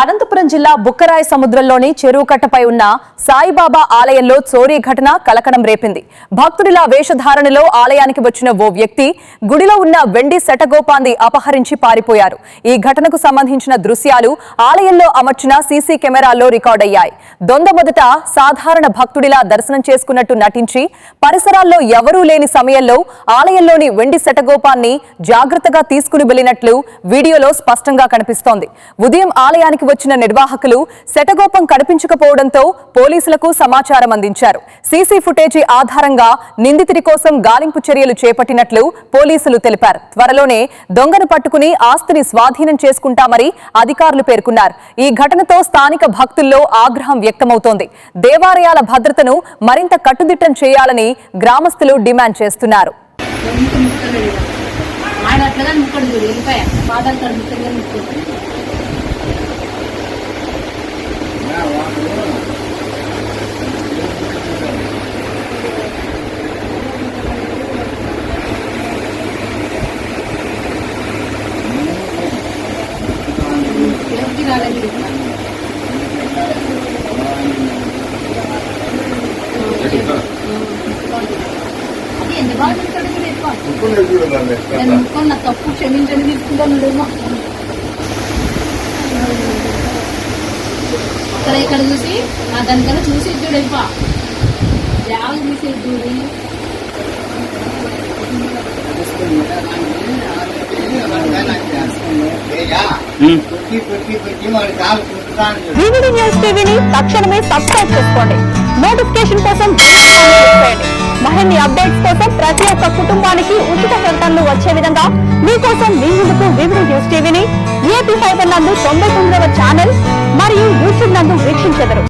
అనంతపురం జిల్లా బుక్కరాయ సముద్రంలోని చెరువు కట్టపై ఉన్న సాయిబాబా ఆలయంలో చోరీ ఘటన కలకలం రేపింది. భక్తుడిలా వేషధారణలో ఆలయానికి వచ్చిన ఓ వ్యక్తి గుడిలో ఉన్న వెండి శటగోపాన్ని అపహరించి పారిపోయారు. ఈ ఘటనకు సంబంధించిన దృశ్యాలు ఆలయంలో అమర్చిన సీసీ కెమెరాల్లో రికార్డయ్యాయి. దొంగ మొదట సాధారణ భక్తుడిలా దర్శనం చేసుకున్నట్టు నటించి పరిసరాల్లో ఎవరూ లేని సమయంలో ఆలయంలోని వెండి శటగోపాన్ని జాగ్రత్తగా తీసుకుని వెళ్లినట్లు వీడియోలో స్పష్టంగా కనిపిస్తోంది. ఉదయం ఆలయానికి వచ్చిన నిర్వాహకులు శటగోపం కనిపించకపోవడంతో పోలీసులకు సమాచారం అందించారు. సీసీ ఫుటేజీ ఆధారంగా నిందితుడి కోసం గాలింపు చర్యలు చేపట్టినట్లు పోలీసులు తెలిపారు. త్వరలోనే దొంగను పట్టుకుని ఆస్తిని స్వాధీనం చేసుకుంటామని అధికారులు పేర్కొన్నారు. ఈ ఘటనతో స్థానిక భక్తుల్లో ఆగ్రహం వ్యక్తమవుతోంది. దేవాలయాల భద్రతను మరింత కట్టుదిట్టం చేయాలని గ్రామస్తులు డిమాండ్ చేస్తున్నారు. తప్పు క్షమించని తీసుకుంటాను. అక్కడ ఇక్కడ చూసి దానికన్నా చూసి ఇద్దుడు వెళ్ళిపా జాగ్రత్త తీసి ఇద్దుడు. వివిడి న్యూస్ టీవీని తక్షణమే సబ్స్క్రైబ్ చేసుకోండి. నోటిఫికేషన్ కోసం మరిన్ని అప్డేట్స్ కోసం ప్రతి ఒక్క కుటుంబానికి ఉచిత ప్రకటనలు వచ్చే విధంగా మీకోసం మీ ముందుకు వివిడి న్యూస్ టీవీని AP5 నందు 99వ ఛానల్ మరియు యూట్యూబ్ నందు వీక్షించెదరు.